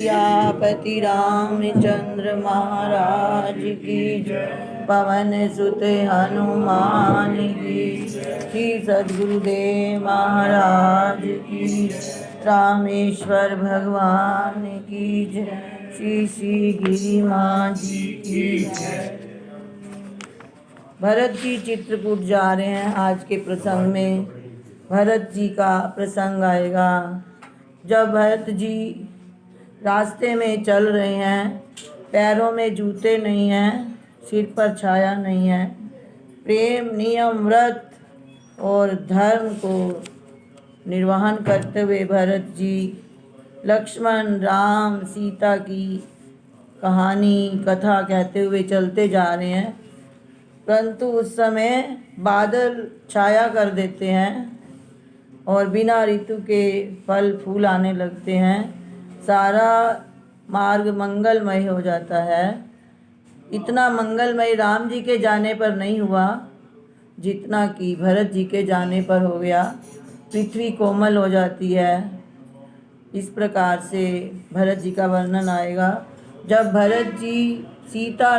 सियापति रामचंद्र महाराज की जय। पवन सुत हनुमान की जय। श्री सद्गुरुदेव महाराज की जय। रामेश्वर भगवान की जय। श्री श्री गिरि माँ जी की जय। भरत जी चित्रकूट जा रहे हैं। आज के प्रसंग में भरत जी का प्रसंग आएगा। जब भरत जी रास्ते में चल रहे हैं, पैरों में जूते नहीं हैं, सिर पर छाया नहीं है, प्रेम नियम व्रत और धर्म को निर्वहन करते हुए भरत जी लक्ष्मण राम सीता की कहानी कथा कहते हुए चलते जा रहे हैं। परंतु उस समय बादल छाया कर देते हैं और बिना ऋतु के फल फूल आने लगते हैं। सारा मार्ग मंगलमय हो जाता है। इतना मंगलमय राम जी के जाने पर नहीं हुआ जितना कि भरत जी के जाने पर हो गया। पृथ्वी कोमल हो जाती है। इस प्रकार से भरत जी का वर्णन आएगा। जब भरत जी सीता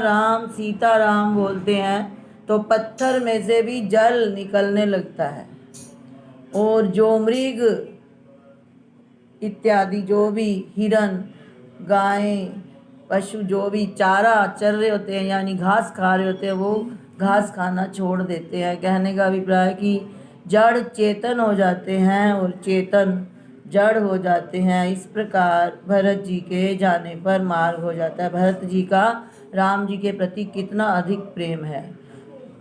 राम बोलते हैं तो पत्थर में से भी जल निकलने लगता है और जो मृग इत्यादि जो भी हिरन गायें पशु जो भी चारा चर रहे होते हैं यानी घास खा रहे होते हैं वो घास खाना छोड़ देते हैं। कहने का अभिप्राय कि जड़ चेतन हो जाते हैं और चेतन जड़ हो जाते हैं। इस प्रकार भरत जी के जाने पर मार्ग हो जाता है। भरत जी का राम जी के प्रति कितना अधिक प्रेम है।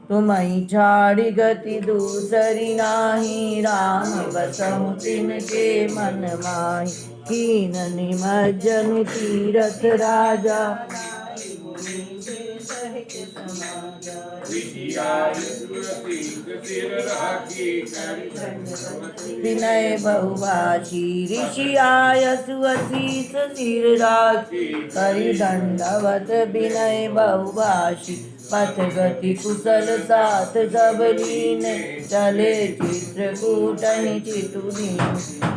तुम्हीं छाड़ी गति दूसरी नाही, राम बसहु तिनके मन माही। कीन निमज्जन तीरथ राजा, विनय बहुभाषी ऋषि आय सुअसीस सिर राखी। करि दंडवत विनय बहुभाषी, पथ गति कुशल साथ सब लीने। चले चित्रकूटनि चितुदीन,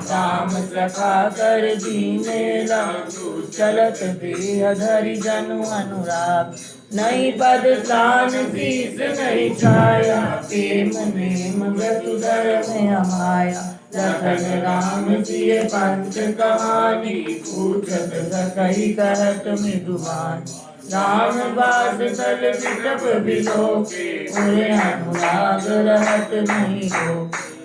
राम सखा कर दीने लागू। चलत देह धरि जनु अनुराग, नहीं पद प्राण शीस नहीं छाया। प्रेम नेम व्रत धर्म अमाया, लखन राम सिय पंच कहानी। पूछत सखई कहत मृदुबान, राम बास तल बिटप बिलोके। उरे अनुराग रहत नहीं हो,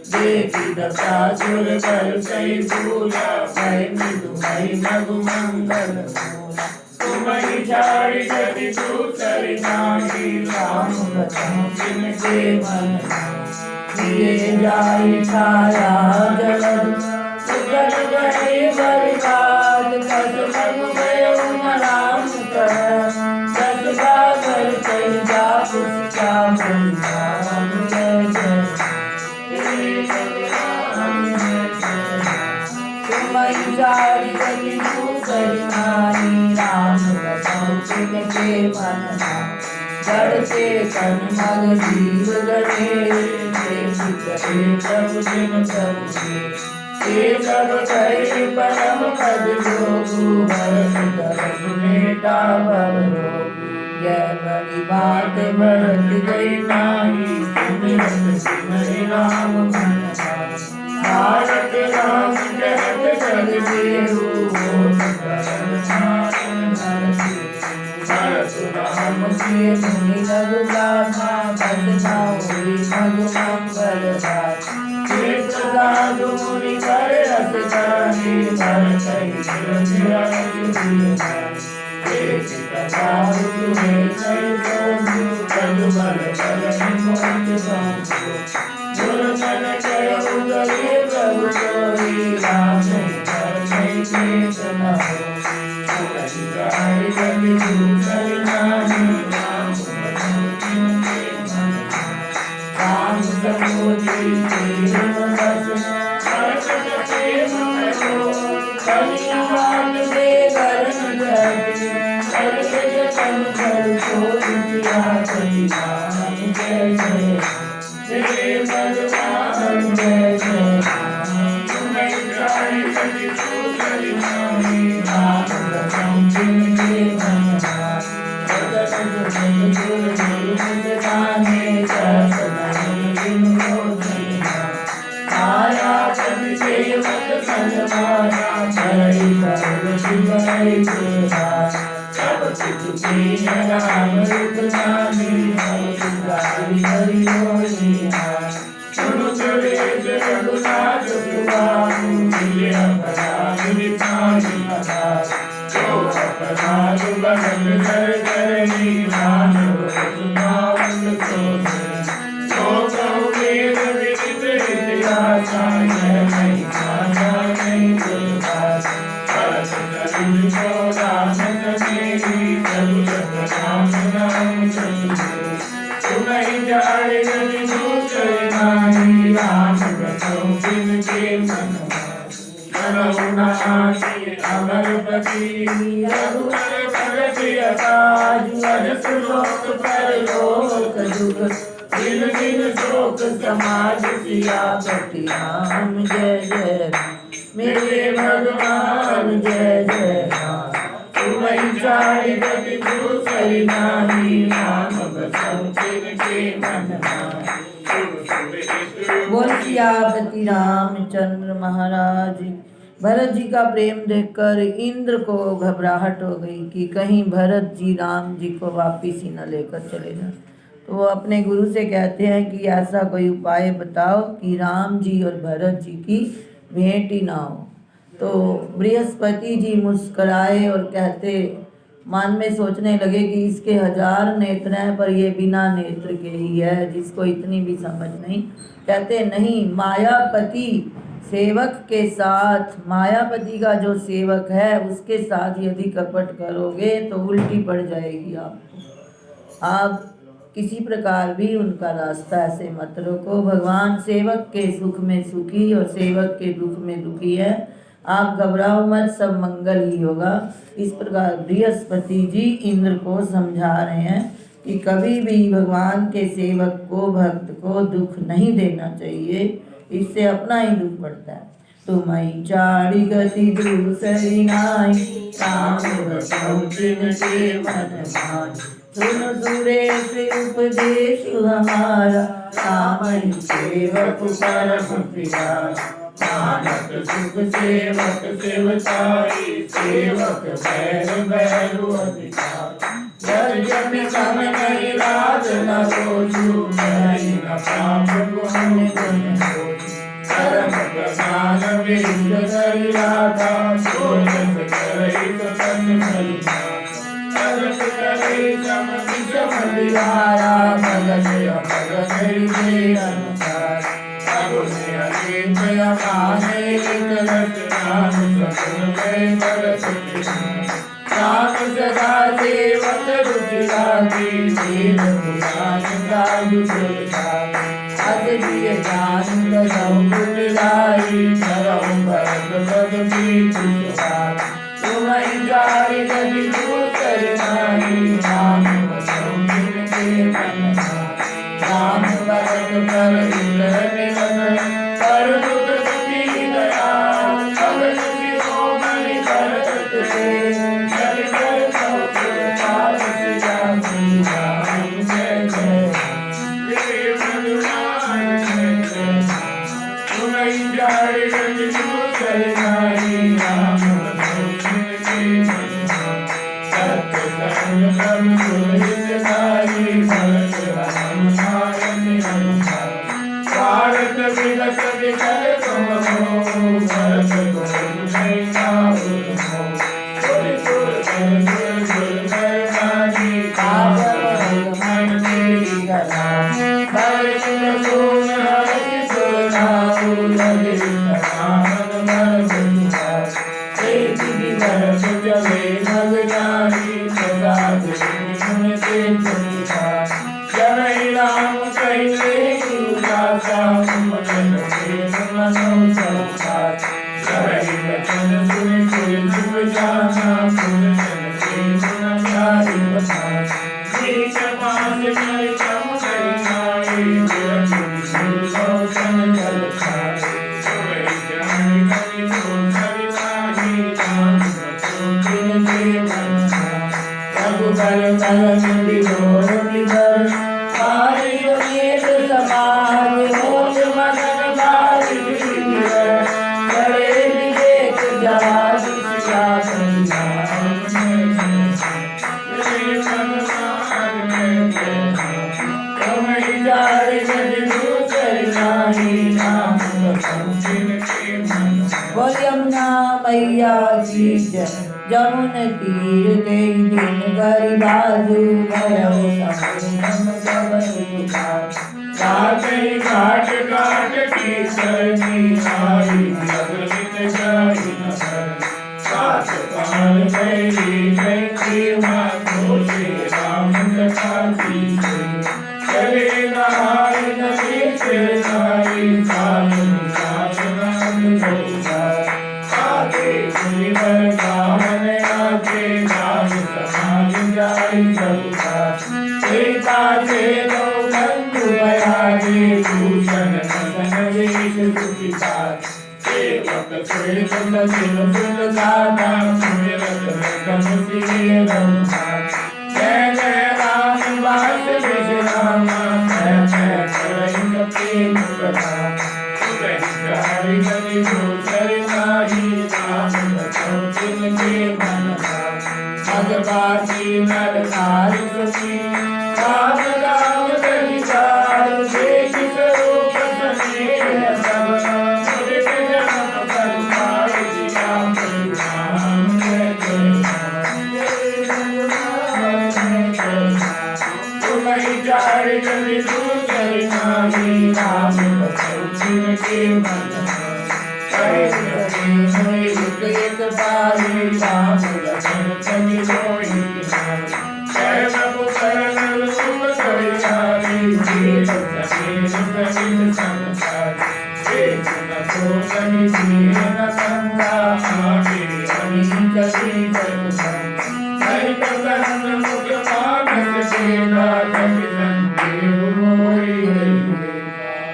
देखी दशासुर कर सही पूजा। भय मृदुमय मधु मंगल मूला, तुम्हीं छाड़ी गति दूसरी नाही। राम बसहु तिनके मन माही। दिए जाई छाया जलद, सुगत गए बरसात। कस मगु गयउ न राम कह, दस बागर कई जाप सिया बलिहार। जय जय तुम्हीं छाड़ी गति दूसरी नाही। राम बसहु तिनके मन माही। जड़ चेतन मग जीव गणे, प्रभु जिन प्रभु ये सब कही परम पद जोगु। भरत तरस मेटा भव रोगु, यह बड़ी बात भरत गई नाही। सुमिरत सिमरि राम मन भाई, भारत राम जगत जग जेहु। राम सिय मुनि रघुनाथा, बस नाउरी मधु मंगल गाथा। साधु मुनि वर रस गाही, भरत प्रभाव तुम्हें सही सोचू। रघुबर बरन मोक्ष पाऊँ, दुर्मन करहु गए प्रभु सोई। राम नहीं कीर्तन हो, गाय गति दूसरी नाही। राम समुद्री प्रेम बस, प्रेम करो कलियुग में गरन घटी। कलिय जतन कर छोड़ दिया कई राम। जय जय हे भगवान जय जय। तुम्हीं छाड़ी गति दूसरी नाही। राम संचिन मनवा समाज सियापति राम जय जय मेरे भगवान जय जय राम तुम्हें चारि गति दूसरी नाही राम बसंत के मन बोल सियापति रामचंद्र महाराज। भरत जी का प्रेम देखकर इंद्र को घबराहट हो गई कि कहीं भरत जी राम जी को वापिस ही न लेकर चले जाएं। तो वो अपने गुरु से कहते हैं कि ऐसा कोई उपाय बताओ कि राम जी और भरत जी की भेंट ही ना हो। तो बृहस्पति जी मुस्कराए और कहते मन में सोचने लगे कि इसके 1000 नेत्र हैं पर ये बिना नेत्र के ही है, जिसको इतनी भी समझ नहीं। कहते नहीं, मायापति सेवक के साथ, मायापति का जो सेवक है उसके साथ यदि कपट करोगे तो उल्टी पड़ जाएगी आपको। आप किसी प्रकार भी उनका रास्ता ऐसे मत रोको। भगवान सेवक के सुख में सुखी और सेवक के दुख में दुखी है। आप घबराओ मत, सब मंगल ही होगा। इस प्रकार बृहस्पति जी इंद्र को समझा रहे हैं कि कभी भी भगवान के सेवक को, भक्त को दुख नहीं देना चाहिए, इससे अपना ही दुख बढ़ता है। तुम्हारी चारि गति दूसरी नाई राम बसंचिन के मन भाई सुन सुरेश उपदेश हमारा राम सेवक परम प्यारा नानक सुख सेवक सेवकाई सेवक बैर बैरु अधिकार जन सम नहीं राज न रोजू नहीं न पाप पुण्य गुण परम प्रधान विरुद्ध करि राधा सोजन करई सतन फलिता परम करई सम विषम दिहारा भगत भगत हृदय अनुसार अगुने अनेक अमाने विकलत नाम सकुन में बरस राम सदा सेवक रुचिराती वेद पुराण साधु सुरताई अस दिए ज्ञान दसौ गुणलाई धरौ भरत पद पीठ सुधारी तुम्हें जारि गति दूसर नाहि राम बसंचिन के मन राम भरत पर इंद्र निवन पर दुख दुखी दयाल भगत शिरोमणि भरत से जल कर सौख्य पाल सियासी राम जय जय देव मधुराय जय जय तुम्हें जारि गति दूसर नाहि राम बसंचिन के मन सत्य धर्म धर्म सुरहित नारी भरत राम नारायण अनुसार भारत विगत विकल तुम हो भरत गुरु नहीं नाउर हो सुर सुर कर सुर सुर कर नारी काबर मन तेरी गला भरत सुन हरि सुर नाउ लगे रामन मन बुझार एक भी भरत जले भग जानी सदा देवी मुन से बुझार जय राम कहिले दासा मन के मन संसार जय वचन सुन सुन सुन जाना सुन के मन जारी बता जीत पास कर चम गई नाई गुरु सुन सन जल खाए जय ज्ञान करि तो धरि नाही राम सुन के मन रघुबर तरन बिलोर बिबर बारी वेद समाज होत मदन बारी बड़े विवेक जात सिया यमुना मैया की जय जमुन तीर ते दिन गरी बाजू भयो घाट घाट की सरनी आई लगन जाई नगर सात काल गई गई माँ घोषे राम कथा की चले नाई नदी से नाई साधन साधन होगा आगे गुनिवर गावन आगे नाम समाज जाई सबका सीता से दो बंधु बयागे भूषण नसन वेश सुखिता सेवक श्री सुन सिर सुन दाता सुमिरत रतन सिरे रंभा जय जय राम वास विश्राम जय जय करई प्रेम प्रधान हरि हरि भूषण नाही राम बचन तिनके मन भगवानी नर नारी सुखी राम राम कलिकार देख स्वरूप सनेह सब मुदित जन्म कलिकार राम राम जय तुम्हें चार कवि दूसर नाही राम बचन तिनके मन एक बारी राम लखन कवि लोई जय प्रभु शरण सुख करियारी जीव समीर समीर संसारी एक न तो कवि जीव न संगा आगे अमीन कवि जगन हरि प्रसन्न मुख मानस देना कवि संदेव मोरी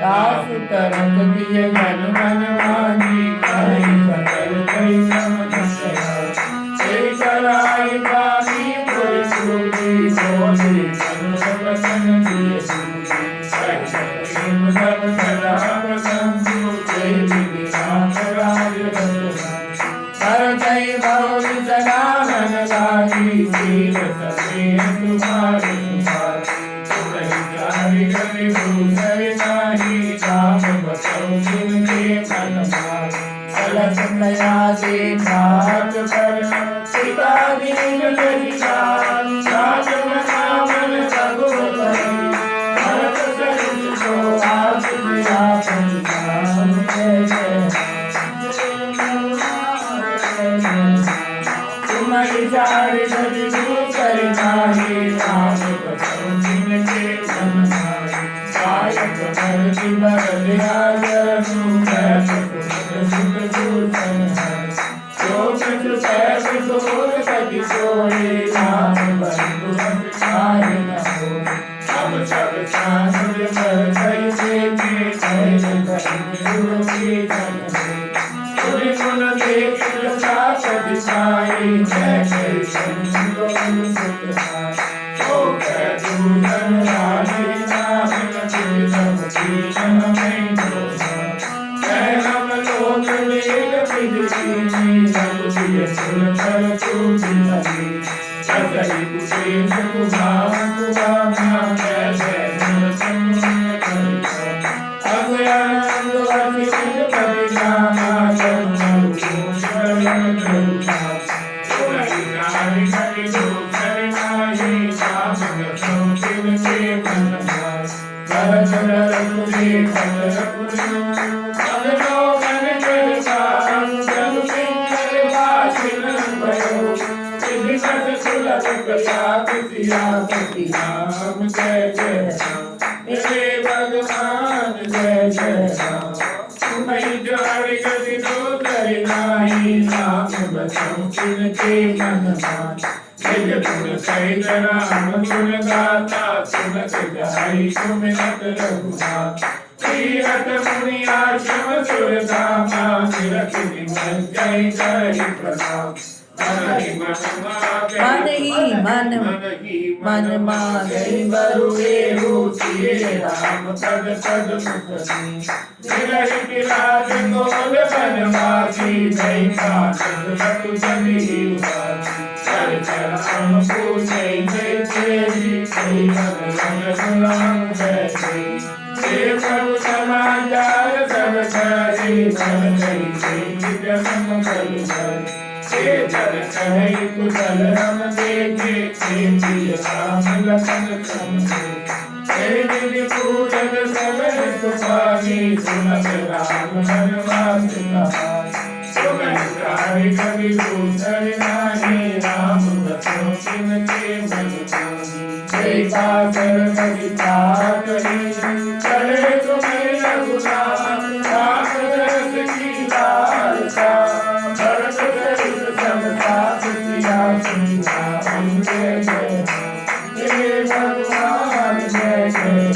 दास तरक दिय जन मन मानी कहीं सकल कहीं समझ कराई पानी पुर सूरी सोनी मन वचन दिए प्रेम सब सदा प्रसन्न जय विनाश राज हर जय भव सदा मन लागी जीव सके तुम्हारे तुम्हारे कवि भूषण नाही राम बचन जिनके मन अलग नया दे घाट पर सीता दीन ललितार राजन नामन रघुपति भरत सरित को आप दिया पंजाब जय जय तुम्हारी चार सदी दूसर नाही राम बचन जिनके मन गायक भरति भरत आजनु कभी सोए राम बंधु आए न हो अब सब चांद पर कैसे में कैल गुरु की धन पूरी गुण देख साथ दिखाई जय जय संतो ओ कह दूधन राधे नाम लगे सब जीवन में हम लोग लेग विधि सब दिए सुर तूती लगी सही कुशे सुभाव कुभावना जय जय अब आनंद वर्षित परिणामा जन्म शरण करुणा तुम्हारी नारी हरि भूषण नाही राम गतम तिनके मन भरत रघुरे भरत राम जय जय राम मेरे भगवान जय जय राम तुम्हें जारी गति दो करे नाही राम बचन तिनके मन मान निज गुण सहित राम गुण गाता सुनत जाई सुमिरत रघुनाथ तीरथ मुनि आश्रम सुरधामा निरत निमन जय जय प्रताप मन ही मन मांगई बरुए रूसी राम पद पद मुखनी विरहि विराज गोल बनवासी नहीं काटल रघु जनि उदासी चर चरण पूजे जय तेरी कई भगवान गुलाम जैसे हे प्रभु समाचार सब करी मन नहीं जन्म कल हे जल कहे कुशल हम देखे हे प्रिय राम लखन समझे हे दिव्य पूजन सब सुखानी सुनत राम हनुमान कहानी सुमन कवि दूसर नानी राम रसो सिन के मन जय पाकर कविता करी चले तुम्हें रघुनाथ राम रस की लालसा भरत सहित सब साथ सिया राम जय जय हे भगवान जय जय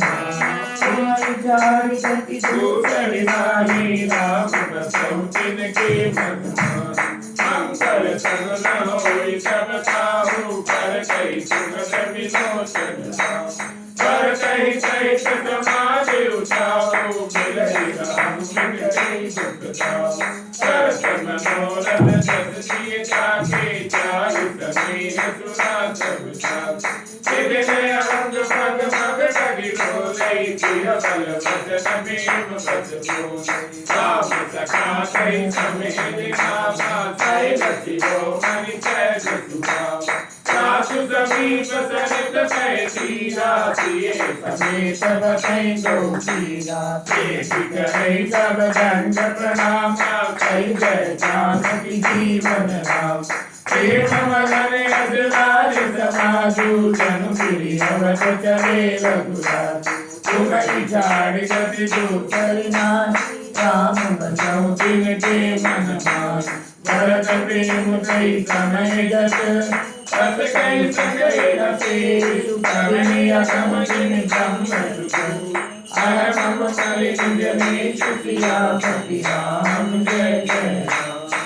जारी दूसर नारी राम रसो के भगवान मंगल सगल होई सब काहू कर कई सुगत विलोचन कर कई सहित समाज उठाओ मिलई राम मिलई दुख दाओ करत मनोरथ जस जिय जाके चारु समीर सुना सब साथ जितने अंग पग पग टगी रोलई तिह बल वचन भीम बस बोले राम सखा कई समेत कामा कई लसी गो मनि जय जसुभाव सासु समीप सरित पै तीरा तिये समेत बसई गो तीरा तेति करई सब दंड प्रणाम कई जय जानकी जीवन राम प्रेम मगन असराज समाजु जन प्रिय अवत चले रघुराज तुम्हारी झाड़ गति दूसर नाथ राम बचाओ तिन के मन मान भरत प्रेम कई समय गत अस कई संगय रसे सुकरणी अगम जिन ब्रह्म सुख अहम कलि निज में सुखिया पति राम जय जय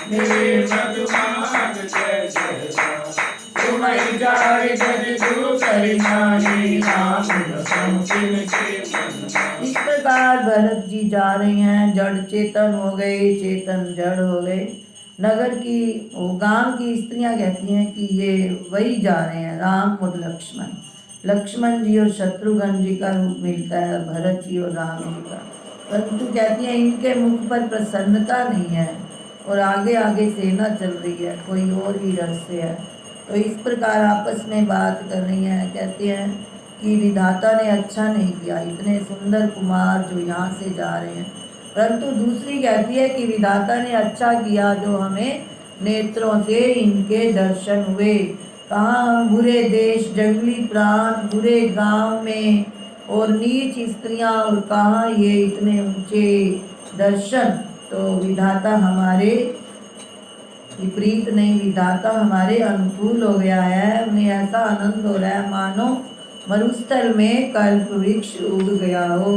मेरे भगवान जय जय तुम्हारी जारी गति दूसर नारी राम रसम तिन के मन इस प्रकार भरत जी जा रहे हैं। जड़ चेतन हो गए, चेतन जड़ हो गए। नगर की वो गांव की स्त्रियां कहती हैं कि ये वही जा रहे हैं, राम और लक्ष्मण। लक्ष्मण जी और शत्रुघ्न जी का रूप मिलता है, भरत जी और राम जी का। परंतु कहती हैं इनके मुख पर प्रसन्नता नहीं है और आगे आगे सेना चल रही है, कोई और ही रहस्य है। तो इस प्रकार आपस में बात कर रही हैं। कहते हैं कि विधाता ने अच्छा नहीं किया, इतने सुंदर कुमार जो यहाँ से जा रहे हैं। परंतु दूसरी कहती है कि विधाता ने अच्छा किया जो हमें नेत्रों से इनके दर्शन हुए। कहाँ हम बुरे देश, जंगली प्राण, बुरे गांव में और नीच स्त्रियां, और कहाँ ये इतने ऊंचे दर्शन। तो विधाता हमारे विपरीत नहीं, विधाता हमारे अनुकूल हो गया है। उन्हें ऐसा आनंद हो रहा है मानो मरुस्थल में कल्प वृक्ष उग गया हो।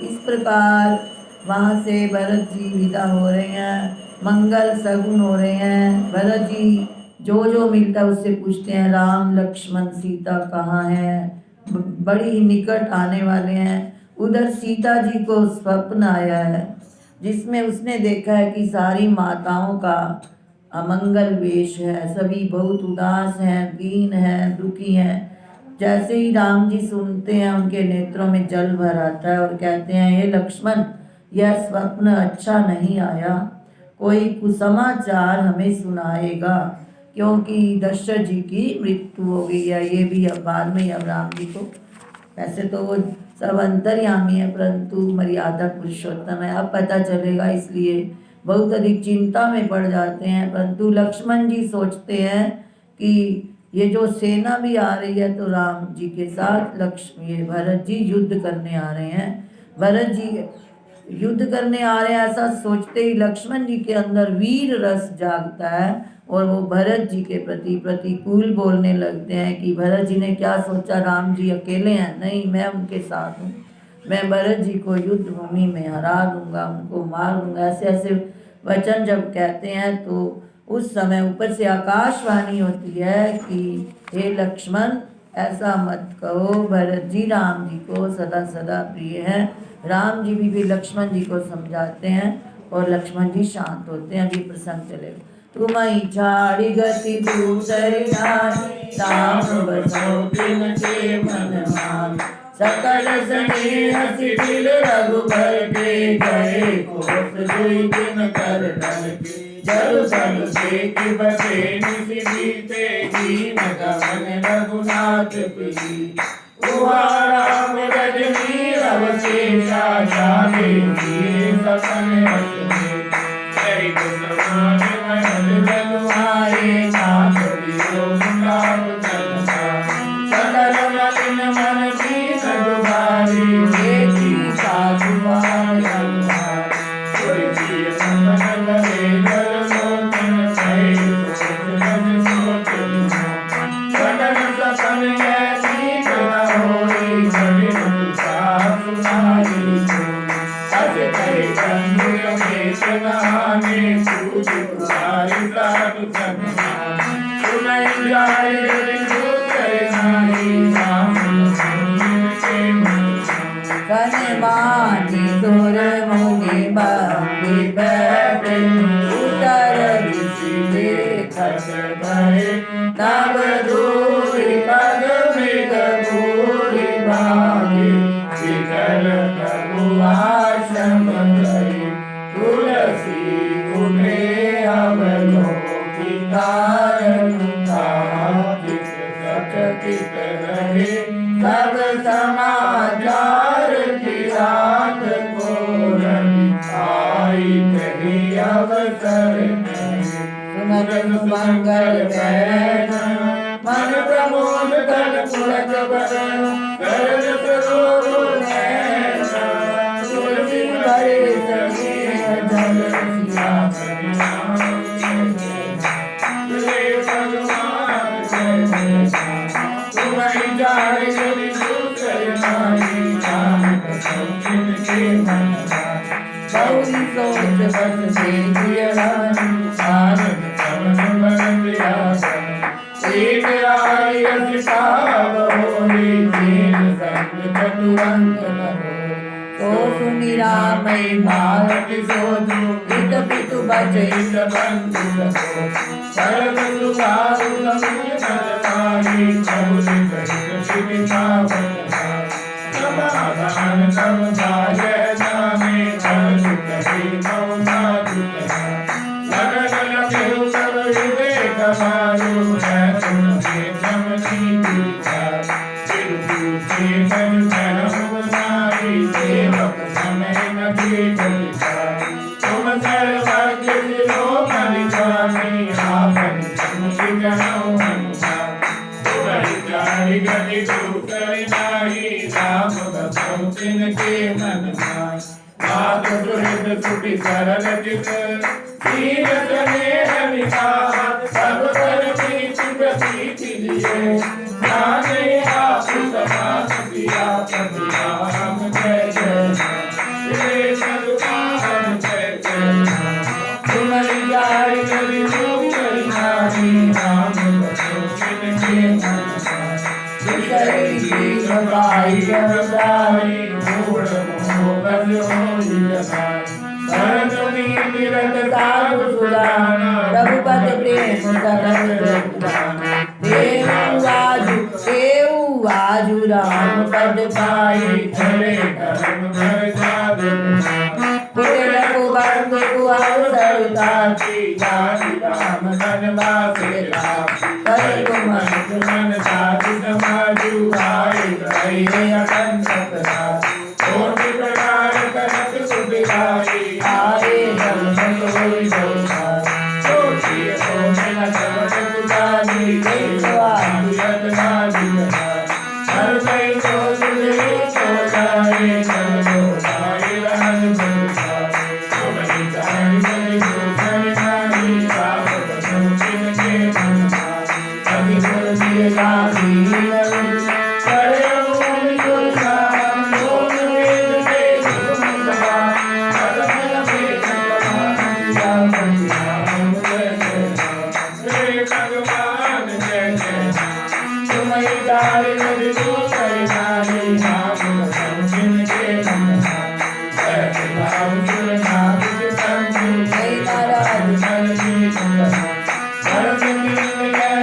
इस प्रकार वहाँ से भरत जी विदा हो रहे हैं, मंगल सगुन हो रहे हैं। भरत जी जो जो मिलता है उससे पूछते हैं राम लक्ष्मण सीता कहाँ हैं, बड़ी ही निकट आने वाले हैं। उधर सीता जी को स्वप्न आया है जिसमें उसने देखा है कि सारी माताओं का अमंगल वेश है, सभी बहुत उदास हैं, दीन हैं, दुखी हैं। जैसे ही राम जी सुनते हैं उनके नेत्रों में जल भर आता है और कहते हैं हे लक्ष्मण, यह स्वप्न अच्छा नहीं आया, कोई कुसमाचार हमें सुनाएगा, क्योंकि दशरथ जी की मृत्यु हो गई है। ये भी अब बाद में अब राम जी को, वैसे तो वो सब अंतर्यामी है परंतु मर्यादा पुरुषोत्तम है, अब पता चलेगा, इसलिए बहुत अधिक चिंता में पड़ जाते हैं। परंतु लक्ष्मण जी सोचते हैं कि ये जो सेना भी आ रही है तो राम जी के साथ ये भरत जी युद्ध करने आ रहे हैं। भरत जी युद्ध करने आ रहे हैं ऐसा सोचते ही लक्ष्मण जी के अंदर वीर रस जागता है और वो भरत जी के प्रति प्रतिकूल बोलने लगते हैं कि भरत जी ने क्या सोचा, राम जी अकेले हैं, नहीं मैं उनके साथ हूँ, मैं भरत जी को युद्ध भूमि में हरा दूंगा, उनको मार दूंगा। ऐसे ऐसे वचन जब कहते हैं तो उस समय ऊपर से आकाशवाणी होती है कि हे लक्ष्मण, ऐसा मत कहो, भरत जी राम जी को सदा सदा प्रिय है। राम जी भी लक्ष्मण जी को समझाते हैं और लक्ष्मण जी शांत होते हैं। अभी प्रसंग चलेगा। तुम्हारी छाड़ी गति दूसरी नारी, राम बसो तिनके मन माही। सकल स्नेह शिथिल रघुबर के, गए कोस दुई दिन कर डर के। जरु तनु देख बसे निसि बीते, दीन गमन रघुनाथ पी। हुआ राम रजनी अवशेषा, जागे जिए सपन रचने। जय गुण मान महल जनुआए, नाथ वियोग नाम जनता। सकल मलिन मन दीन दुबारी, देखी साधु मान रघुनाथ। कोई जिय सपन लगे जल लोचन, भय सोच रज सोच विमोचन। सगल सपन ऐसी न होई, जबिन तुसा सुनाई होई। अस कहे बंधु रमेश नहाने, पूज पुरारी साधु जन माने। सुनई जाय दूसर नारी, राम के मन कनवानी सुर मुनि बंदी बैठे। उतर ऋषि देखत भये, नव दूरी पद मृग भूरि भागे। विकल प्रभु आश्रम गए, तुलसी उठे अवलोकि। कारण चित सचकित रहे, सब समाचार की रात को रवि। आई कही अवसर सुनत मंगल बैठ, मन प्रमोद कर पुलक बन। करत सरोवर नैन, तुलसी भरे सके जल सिया। भगवान तुम्हारी जाय यदि दूसर नारी, राम बसो तिनके मन माही। गौरी सोच बस देखिय रमन, सारन पवन बन विरासन। एक आई असिता बहोरी, जेन संग चतुरंग बहोरी। तो सुनि रामई भारत सोचु, हित पितु बचै बंधु सखोचु। सर्व सुखारु समुझ नरनारी, प्रभु निकट शिव पावन भाई। समाधान सब भाग्य जाने, भरतु कहे मौ साधु कहा। लगन लगे सब हृदय कमायो, मैं तुम्हें जमनी बुझाई। फिर पूछे तन धर्म नारी, सेवक समय न देख दिखाई। तुम सर्वज्ञ शिरोमणि स्वामी, आपन समुझ गणो अनुभाई। तुम्हारी जाहि गति दूसर नाहि, राम बसो तिनके मन माही। मात सुहृद सुखी सरल चित, दीन स्नेह निधान। सब कर प्रीति प्रतीति लिए, जाने आप समास किया। प्रभु राम जय जय, श्री सतुमान जय जय। तुम्हारी जाय यदि दूसर नारी, राम बसो तिनके मन माही। विषय की सताई जगदारी, मूढ़ मोह बस होई जगाई। भरत नीतिरत साधु सुदाना, रघुपति प्रेम सकल जगदाना। देव आजु राम पद पाई, चले धर्म भर जादन। कुटिल कुबंध कुअवसर ताकी, जाति राम वनवास बिलासी। करि कुमंत्र मन साधु समाजु, आए गए अखंड प्रसाद। कोटि प्रकार कनक सुबिलाई, आए जन्म सोई जोधारी। सोचिए सोने न चवट पुजारी, देशवासी रत्नादि गधारी। हर कई सोच ले सो जाए, चल जोधारी राज बलुधारी। तुम्हारी जाय यदि दूसर नारी, राम बसो तिनके मन माही। कभी गुर दिए लागी लगी, करे मूल गुरगान। लोक वेद के सुमंतवा, धर्म लगे समान। राम जय जय। विचारे जग को करनारे नाम बसम जिनके मन ऐसे भाव सुरनाथ के संग जय नारायण मन की सुंदर धर्म की जय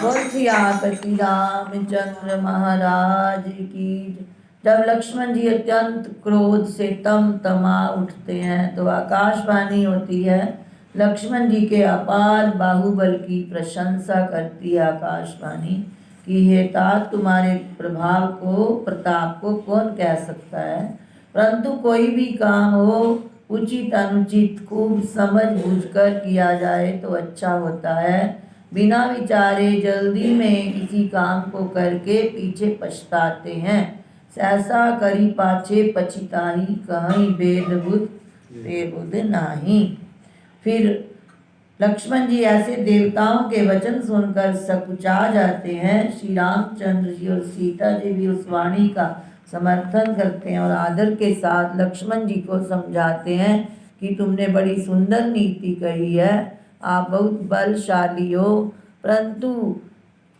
कुछ सियापति रामचंद्र महाराज की। जब लक्ष्मण जी अत्यंत क्रोध से तमा उठते हैं तो आकाशवाणी होती है। लक्ष्मण जी के अपार बाहुबल की प्रशंसा करती है आकाशवाणी कि हे तात, तुम्हारे प्रताप को कौन कह सकता है। परंतु कोई भी काम हो उचित अनुचित खूब समझ बूझकर किया जाए तो अच्छा होता है। बिना विचारे जल्दी में किसी काम को करके पीछे पछताते हैं। सहसा करी पाछे पछिताही, कहीं बेबुध नाही। फिर लक्ष्मण जी ऐसे देवताओं के वचन सुनकर सकुचा जाते हैं। श्री रामचंद्र जी और सीता जी भी उस वाणी का समर्थन करते हैं और आदर के साथ लक्ष्मण जी को समझाते हैं कि तुमने बड़ी सुंदर नीति कही है, आप बहुत बलशाली हो। परंतु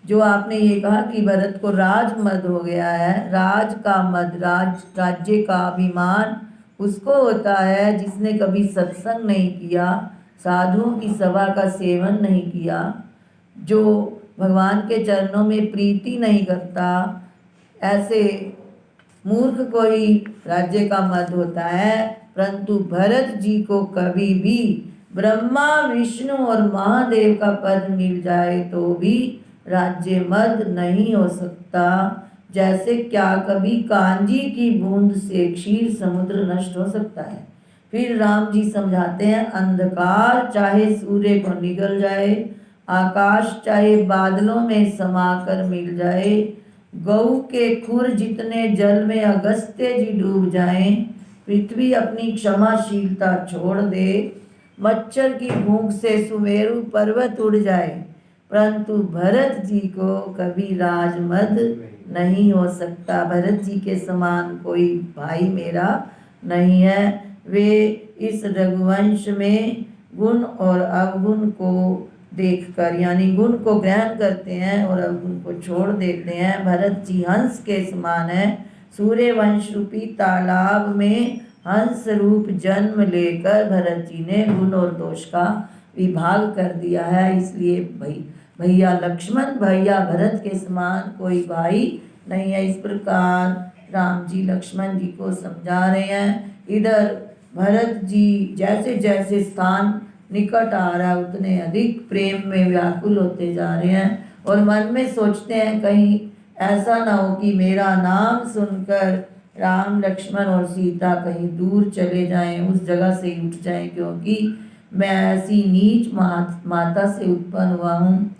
जो आपने ये कहा कि भरत को राज मद हो गया है, राज का मद, राज्य का अभिमान उसको होता है जिसने कभी सत्संग नहीं किया, साधुओं की सभा का सेवन नहीं किया, जो भगवान के चरणों में प्रीति नहीं करता, ऐसे मूर्ख को ही राज्य का मद होता है। परंतु भरत जी को कभी भी ब्रह्मा विष्णु और महादेव का पद मिल जाए तो भी राज्य मद नहीं हो सकता। जैसे क्या कभी कांजी की बूंद से क्षीर समुद्र नष्ट हो सकता है। फिर राम जी समझाते हैं, अंधकार चाहे सूर्य को निगल जाए, आकाश चाहे बादलों में समाकर मिल जाए, गऊ के खुर जितने जल में अगस्त्य जी डूब जाएं, पृथ्वी अपनी क्षमाशीलता छोड़ दे, मच्छर की भूख से सुमेरु पर्वत उड़ जाए, परंतु भरत जी को कभी राजमद नहीं हो सकता। भरत जी के समान कोई भाई मेरा नहीं है। वे इस रघुवंश में गुण और अवगुण को देखकर, यानी गुण को ग्रहण करते हैं और अवगुण को छोड़ देते हैं। भरत जी हंस के समान है। सूर्य वंश रूपी तालाब में हंस रूप जन्म लेकर भरत जी ने गुण और दोष का विभाग कर दिया है। इसलिए भैया लक्ष्मण, भैया भरत के समान कोई भाई नहीं है। इस प्रकार राम जी लक्ष्मण जी को समझा रहे हैं। इधर भरत जी जैसे जैसे स्थान निकट आ रहा है उतने अधिक प्रेम में व्याकुल होते जा रहे हैं और मन में सोचते हैं कहीं ऐसा ना हो कि मेरा नाम सुनकर राम लक्ष्मण और सीता कहीं दूर चले जाएं, उस जगह से उठ जाएं, क्योंकि मैं ऐसी नीच माता से उत्पन्न हुआ हूँ।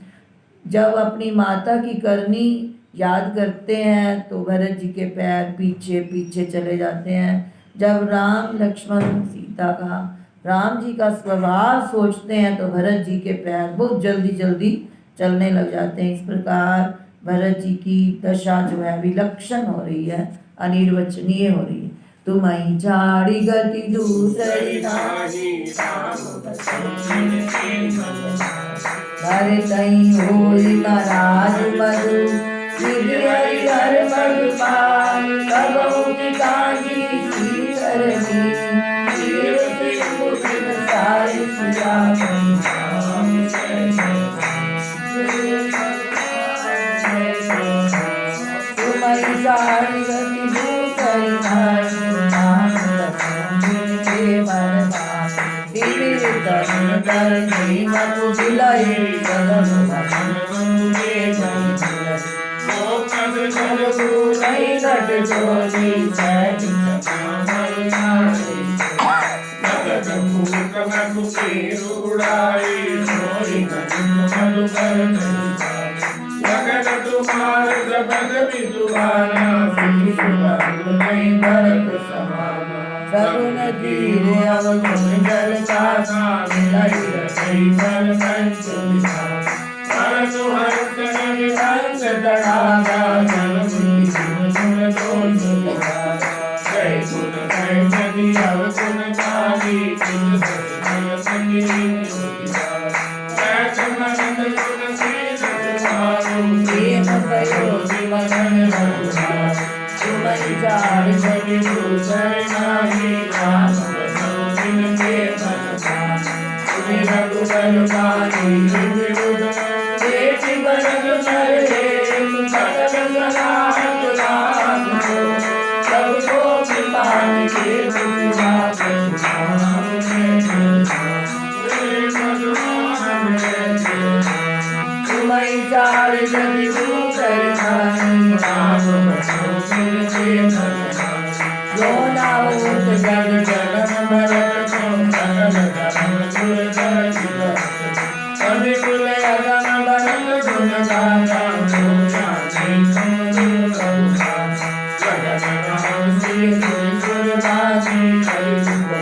जब अपनी माता की करनी याद करते हैं तो भरत जी के पैर पीछे पीछे चले जाते हैं। जब राम लक्ष्मण सीता का, राम जी का स्वभाव सोचते हैं तो भरत जी के पैर बहुत जल्दी जल्दी चलने लग जाते हैं। इस प्रकार भरत जी की दशा जो है विलक्षण हो रही है, अनिर्वचनीय हो रही है। तुम्हारी झाड़ी गति दूसरी नाही, हरे तई होई नाराज मधु, निधि हरि हर पद पार, कबहु की कांजी की करनी, वीर सिंह सारी सुजा तुम्हारी झाड़ी गति दूसरी नाही, सगुन तीरे अवगुण जल कासा, मिलाई रसई बल पंचमिता, परसु हर्षण विभंस तड़ागा, जल मुनि गुण दोष लगा, जय गुण जय नदी अवगुण काली, गुण सत्य संगी तुम्हारी झाड़ी गति दूसरी नाही, राम बसों के बलवान, तुम्हें रघुबर पानी विरुद्ध, बेटी बरग नर एक सकल सलाहत राम को, सबको कृपान के दुनिया तुम्हारी झाड़ी गति दूसरी नाही, राम बसों जो नाऊत जग जनम भरत को, सकल धर्म सुर जय सुर, कवि कुल अगम भरत गुण गाथा, जो जाने सुन करुणा, जगन महर्षि सुर बाजी, कवि कुल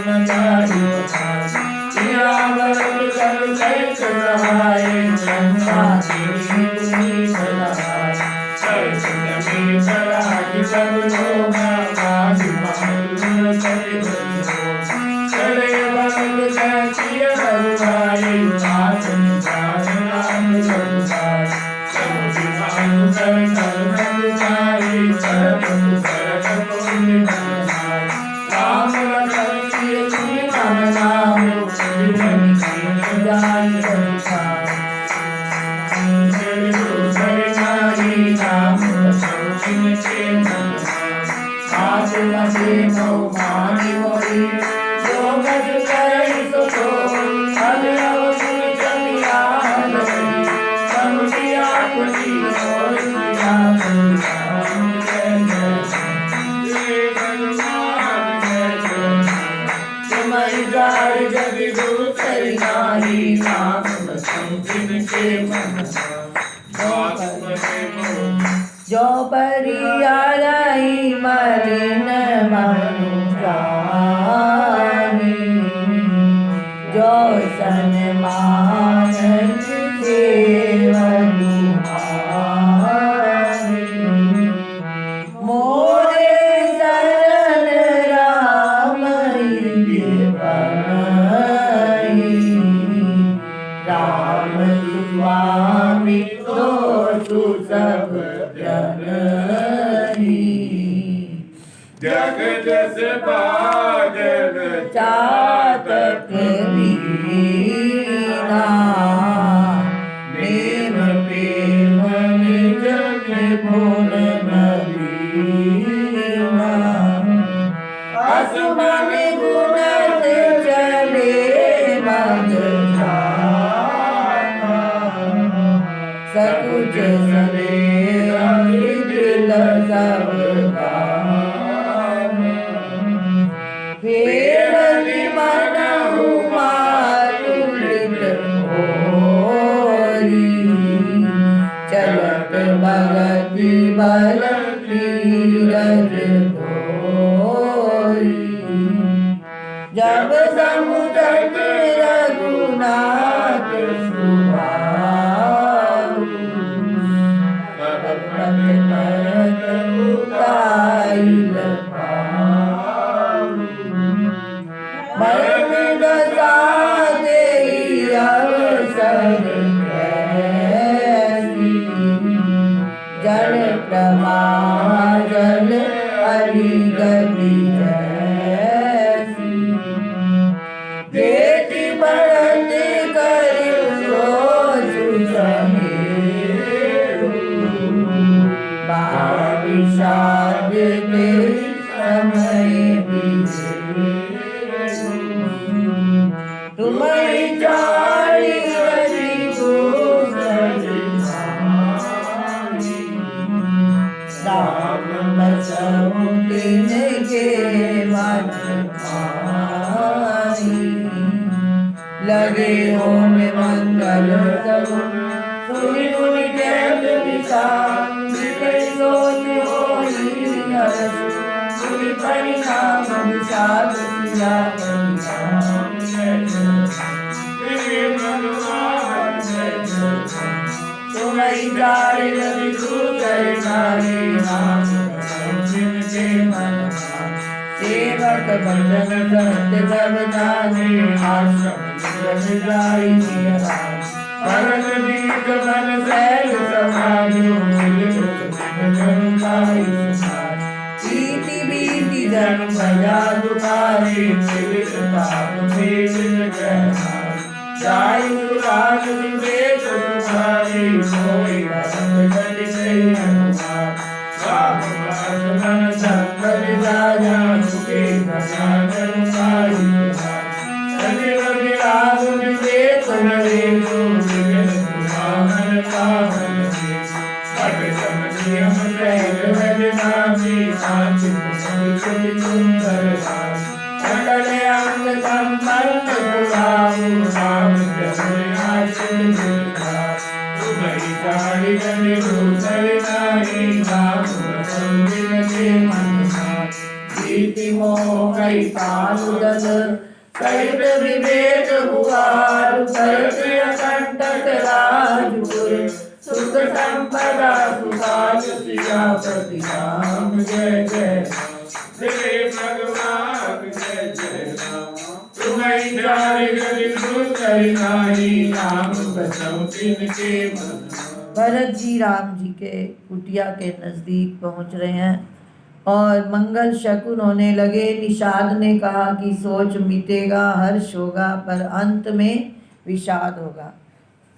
नचारी बखानी, सिया भरत कर जय सुरहाय, ब्रह्मा जी मुनि सलाहाय, जय सुनमी सलाहि सब लोगा, बाजी महल कवि बलिहो, चले बल जय सिय रघुराई, नाचन गान नाम रघुराई, सब विमान कर रघुराई, सरपन सरक पुण्य बनाई, राम लखन सिय सुनि मन नाम, नाय बलिहारी। दूसरे नारी नाम बसौ तिनके मन माही। मात मते मोह मानी मोरी जो गज करई सो सोई। अग अवगुण चलिया हरि समुझिया पुनि होई। राम राम जय जय भगवान जय जय। तुम्हारी जाड़ जग दूसरी नारी नाम बसौ तिनके मन जो परियारई मलिन मनु जानी। जो सन्मान सेवनु मोरे शरण राम राम स्वामी तो सब जननी। जग जस बादल चातक वीणा प्रेम प्रेम निज निपुण नवीना। असमन गुणत चले मद सकुच सने अमृत सब फेरति मनहु मातुलित होरी। चलत भगति बल धीरज धोरी। जब समुझत रघुनाथ सुभाऊ। तब पथ परत उताइल पाऊ। मरण दशा देई अवसर कैसी। जल प्रवाह जल अलिगति जैसी। बेटी बढ़त करि सोचु सहेरु। बाल विषाद के समय बीतेरु। तुम्हारी जाड़ी रवि दूसरी नारी। राम बसौ तिनके मन माही। लगे होम मंगल सगुन सुनि मुनि जैत विशाल। सोच होई हर्ष सुनि परिणाम विषाद सिया परिणाम जय जय भगवान जय जय। तुम्हारी जाड़ रवि दूसरी नारी नाम बसौ तिनके मन माही। सेवक भजन सत्य सब जाने आश्रम जन जाई निराई। भरत दीप मन सैल समायो बीति बीति जन भया दुखारी। जायु राज विवेक सुखारी। कोई भरत बलि गई अनुमान। राम मन संकर राजा सुखे भजन पाई। सजीव विराग विवेक नरेशु विवेक सुभावन पावन देशु। पट समझियम सहज भज नामी आचित सुनि सुंदर भाई। सकल अंग संपन्न सुहाऊ राम जन आशिष दुर्गाई। तुम्हारी जाड़ी रवि दूसरी नारी नाम बसौ तिनके मन माही। प्रीति मोह कई पालुदल सहित विवेक भुआरु। करत अकंटक राजपुर सुख संपदा सुभाग सियापति राम जय जय। श्री भगवान जय जय राम। तुम्हारी जाड़ रवि दूसरी नारी नाम बसौ तिनके मन माही। भरत जी राम जी के कुटिया के नजदीक पहुंच रहे हैं और मंगल शकुन होने लगे। निषाद ने कहा कि सोच मिटेगा, हर्ष होगा, पर अंत में विषाद होगा।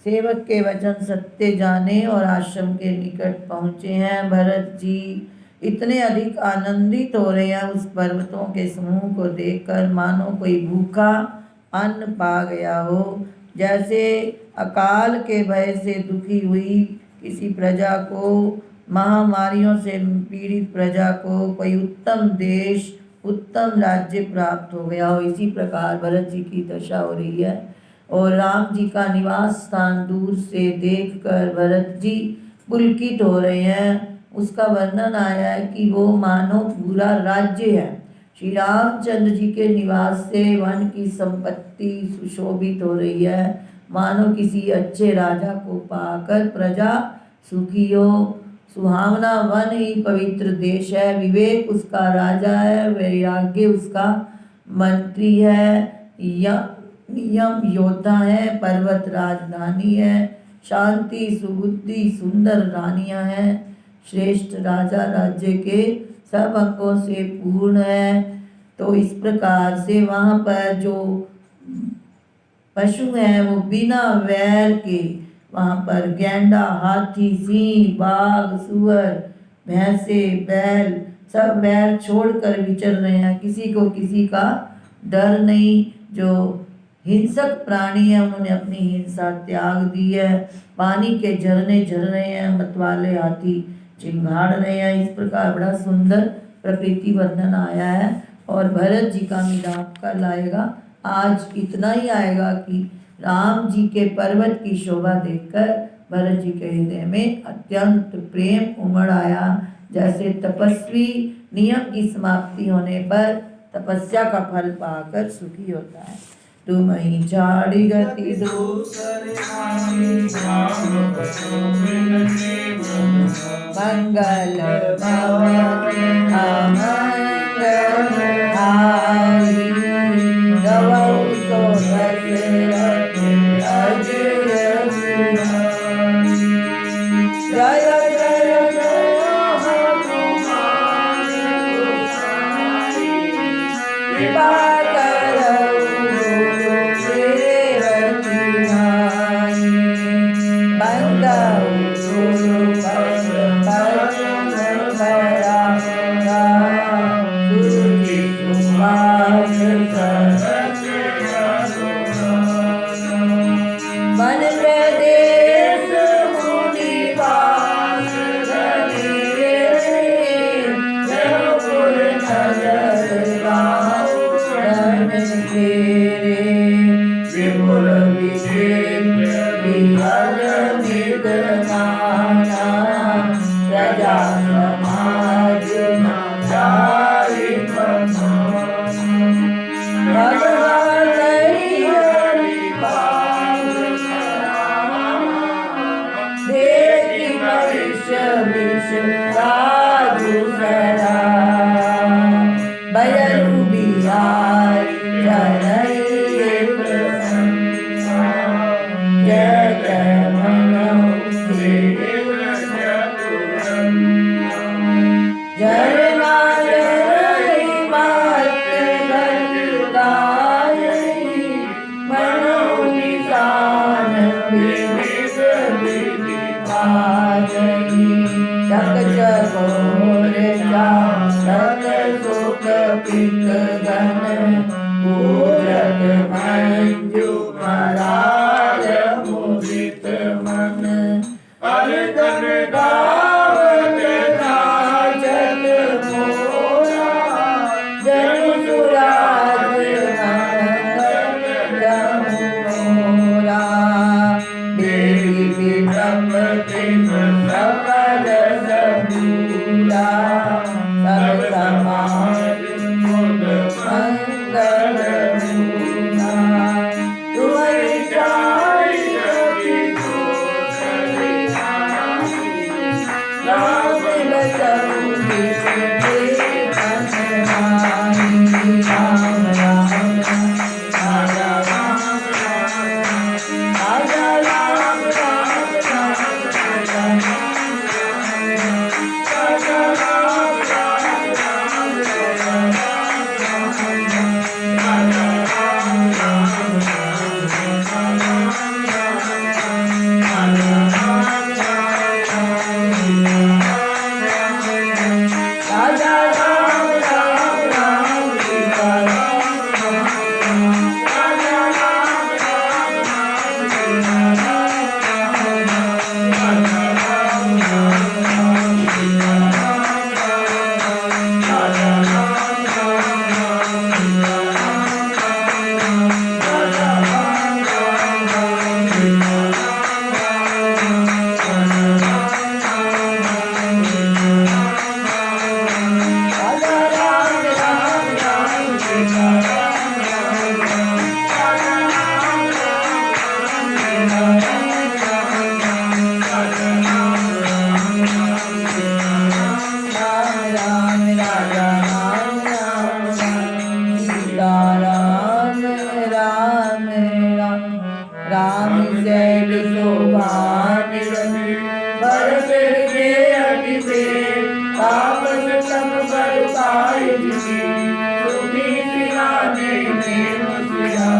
सेवक के वचन सत्य जाने और आश्रम के निकट पहुँचे हैं। भरत जी इतने अधिक आनंदित हो रहे हैं उस पर्वतों के समूह को देखकर, मानो कोई भूखा अन्न पा गया हो। जैसे अकाल के भय से दुखी हुई किसी प्रजा को, महामारियों से पीड़ित प्रजा को कोई उत्तम देश, उत्तम राज्य प्राप्त हो गया हो, इसी प्रकार भरत जी की दशा हो रही है। और राम जी का निवास स्थान दूर से देखकर भरत जी पुलकित हो रहे हैं। उसका वर्णन आया है कि वो मानो पूरा राज्य है। श्री रामचंद्र जी के निवास से वन की संपत्ति सुशोभित हो रही है, मानो किसी अच्छे राजा को पाकर प्रजा सुखी हो। सुहावना वन ही पवित्र देश है, विवेक उसका राजा है, वैराग्य उसका मंत्री है, नियम योद्धा है, पर्वत राजधानी है, शांति सुबुद्धि सुंदर रानियां हैं। श्रेष्ठ राजा राज्य के सब अंगों से पूर्ण है। तो इस प्रकार से वहाँ पर जो पशु हैं वो बिना वैर के, वहाँ पर गैंडा, हाथी, सिंह, बाघ, सुअर, भैंसे, बैल सब वैर छोड़कर विचर रहे हैं। किसी को किसी का डर नहीं। जो हिंसक प्राणी है उन्होंने अपनी हिंसा त्याग दी है। पानी के झरने झर रहे हैं, मतवाले हाथी चिंगाड़ रहे हैं। इस प्रकार बड़ा सुंदर प्रकृति वर्णन आया है। और भरत जी का मिलाप कल आएगा। आज इतना ही आएगा कि राम जी के पर्वत की शोभा देखकर भरत जी के हृदय में अत्यंत प्रेम उमड़ आया। जैसे तपस्वी नियम की समाप्ति होने पर तपस्या का फल पाकर सुखी होता है। तुम ही झाड़ी गति मंगल राम शैल शोभा निरति भरत हृदय अति प्रेम तापस तप बल पाय जिसे सुखी सिराने में मुसिया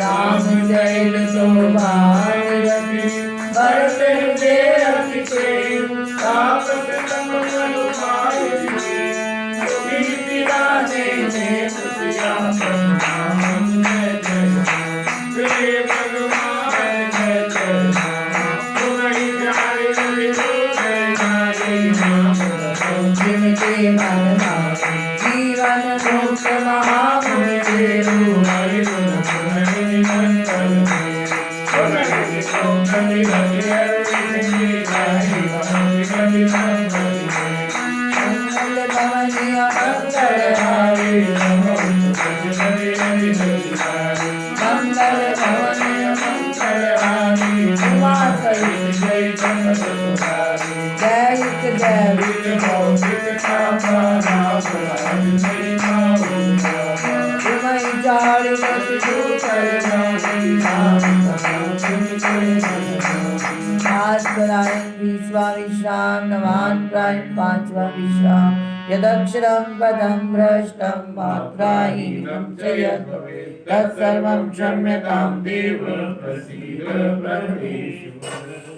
राम शैल शोभा निरति भरत हृदय अति प्रेम तापस तप बल पाय जिसे सुखी सिराने में मुसिया जीवन मुक्त महामुनि तेरु हरि गुण पुनरि मंगल मंगल भवनिया मंगल हारी मंगल भवनिया मंगल हारी उमा सहित जय जय जय विश्राम नवान प्राय पांचवा विश्राम यदक्षरं पदं भ्रष्टं मात्राहीनं च यत् तत्सर्वं क्षम्यतां देव प्रसीद परमेश्वर।